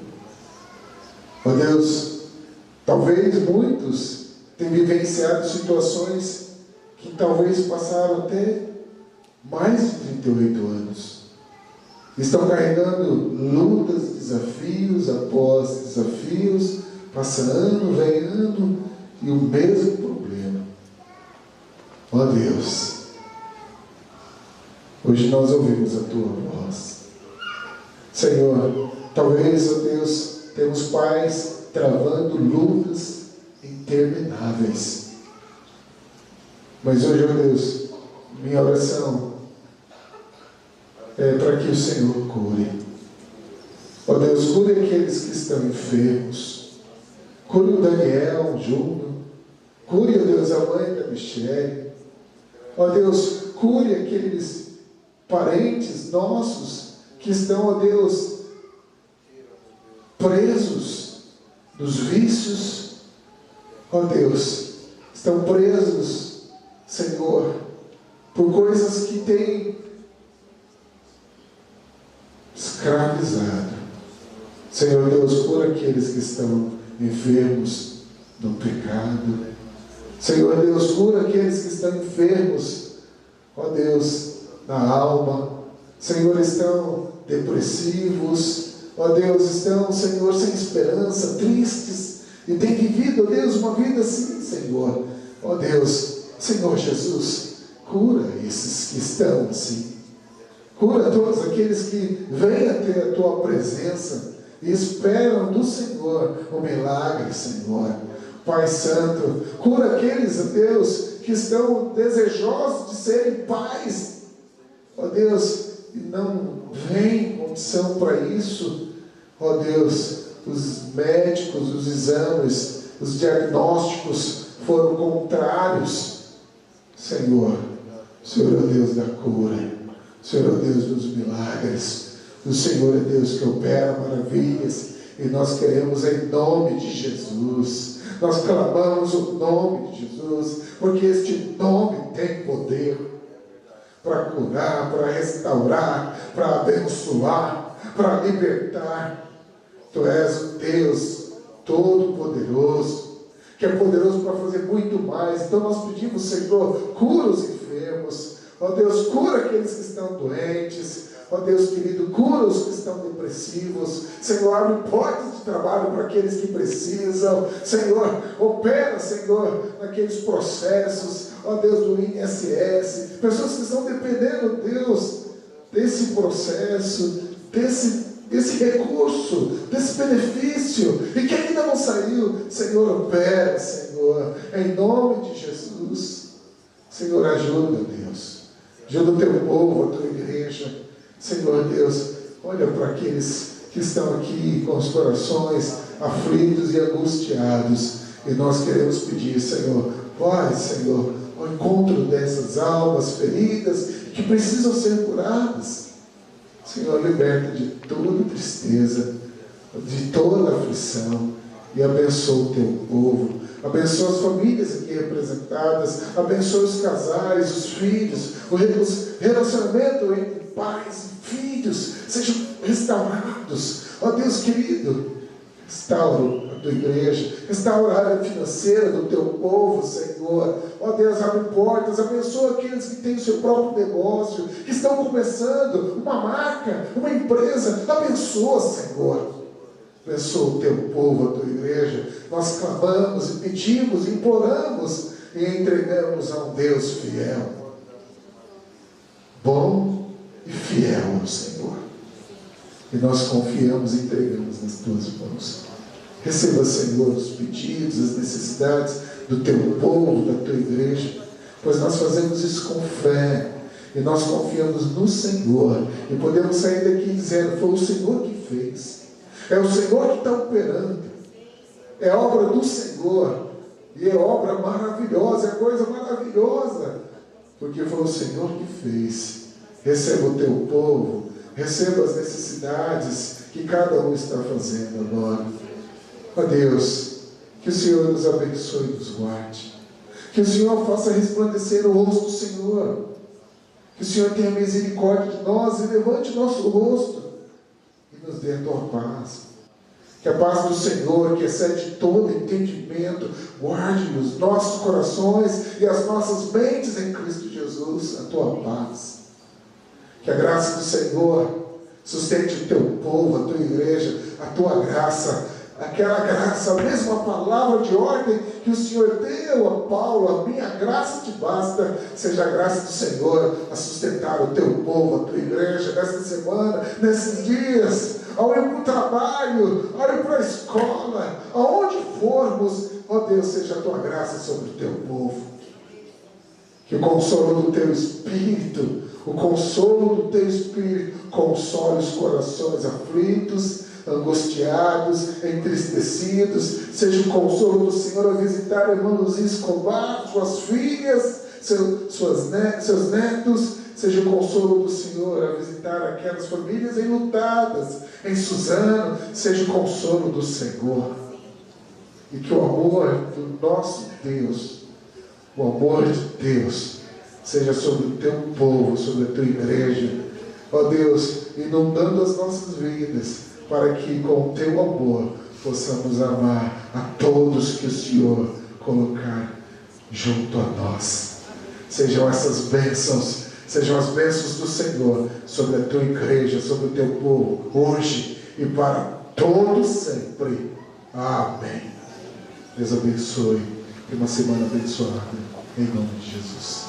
Ó Deus, talvez muitos tenham vivenciado situações que talvez passaram até mais de 38 anos. Estão carregando lutas, desafios após desafios, passa ano, vem ano, e o mesmo problema. Ó Deus, hoje nós ouvimos a Tua voz. Senhor, talvez, ó Deus, temos pais travando lutas intermináveis. Mas hoje, ó Deus, minha oração é para que o Senhor cure. Ó Deus, cure aqueles que estão enfermos. Cure o Daniel, o Júnior. Cure, ó Deus, a mãe da Michele. Ó Deus, cure aqueles parentes nossos que estão, ó Deus, presos nos vícios. Ó Deus, estão presos, Senhor, por coisas que têm escravizado. Senhor Deus, cura aqueles que estão enfermos no pecado. Senhor Deus, cura aqueles que estão enfermos, ó Deus, na alma. Senhor, estão depressivos, ó Deus, estão, Senhor, sem esperança, tristes, e têm vivido, ó Deus, uma vida assim, Senhor. Ó Deus, Senhor Jesus, cura esses que estão assim. Cura todos aqueles que vêm até a Tua presença e esperam do Senhor o milagre, Senhor. Pai Santo, cura aqueles, ó Deus, que estão desejosos de serem pais, ó Deus, e não vem condição para isso. Ó Deus, os médicos, os exames, os diagnósticos foram contrários. Senhor, o Senhor é o Deus da cura, o Senhor é o Deus dos milagres, o Senhor é Deus que opera maravilhas, e nós queremos em nome de Jesus, nós clamamos o nome de Jesus, porque este nome tem poder para curar, para restaurar, para abençoar, para libertar. Tu és o Deus Todo-Poderoso, que é poderoso para fazer muito mais. Então nós pedimos, Senhor, cura os enfermos. Ó Deus, cura aqueles que estão doentes. Ó Deus querido, cura os que estão depressivos. Senhor, abre portas de trabalho para aqueles que precisam. Senhor, opera, Senhor, naqueles processos, ó Deus, do INSS. Pessoas que estão dependendo, Deus, desse processo, desse recurso, desse benefício, e que ainda não saiu. Senhor, opera, Senhor, em nome de Jesus. Senhor, ajuda, Deus, ajuda o Teu povo, a Tua igreja. Senhor Deus, olha para aqueles que estão aqui com os corações aflitos e angustiados, e nós queremos pedir, Senhor, vai, Senhor, ao encontro dessas almas feridas que precisam ser curadas. Senhor, liberta de toda tristeza, de toda aflição, e abençoa o Teu povo, abençoa as famílias aqui representadas, abençoa os casais, os filhos, os relacionamentos entre pais e filhos sejam restaurados. Ó Deus querido, restaura a Tua igreja, restaura a área financeira do Teu povo, Senhor. Ó Deus, abre portas, abençoa aqueles que têm o seu próprio negócio, que estão começando uma marca, uma empresa. Abençoa, Senhor. Abençoa o Teu povo, a Tua igreja. Nós clamamos e pedimos, imploramos e entregamos a um Deus fiel, bom e fiel ao Senhor. E nós confiamos e entregamos nas tuas mãos. Receba, Senhor, os pedidos, as necessidades do teu povo, da tua igreja, pois nós fazemos isso com fé. E nós confiamos no Senhor. E podemos sair daqui dizendo: foi o Senhor que fez. É o Senhor que está operando. É obra do Senhor. E é obra maravilhosa, é coisa maravilhosa. Porque foi o Senhor que fez. Receba o teu povo. Receba as necessidades que cada um está fazendo agora. Ó Deus, que o Senhor nos abençoe e nos guarde. Que o Senhor faça resplandecer o rosto do Senhor. Que o Senhor tenha misericórdia de nós e levante nosso rosto e nos dê a tua paz. Que a paz do Senhor, que excede todo entendimento, guarde os nossos corações e as nossas mentes em Cristo Jesus, a tua paz. Que a graça do Senhor sustente o teu povo, a tua igreja, a tua graça, aquela graça, a mesma palavra de ordem que o Senhor deu a Paulo: a minha graça te basta. Seja a graça do Senhor a sustentar o teu povo, a tua igreja, nesta semana, nesses dias, ao ir para o trabalho, ao ir para a escola, aonde formos. Ó Deus, seja a tua graça sobre o teu povo. Que o consolo do teu Espírito, o consolo do teu Espírito, console os corações aflitos, angustiados, entristecidos. Seja o consolo do Senhor a visitar a irmã Luzia Escobar, suas filhas, seus netos. Seja o consolo do Senhor a visitar aquelas famílias enlutadas em Suzano. Seja o consolo do Senhor. E que o amor do nosso Deus, o amor de Deus, seja sobre o teu povo, sobre a tua igreja. Ó Deus, inundando as nossas vidas, para que com o teu amor possamos amar a todos que o Senhor colocar junto a nós. Sejam essas bênçãos, sejam as bênçãos do Senhor sobre a tua igreja, sobre o teu povo, hoje e para todos sempre. Amém. Deus abençoe. Tenha uma semana abençoada, em nome de Jesus.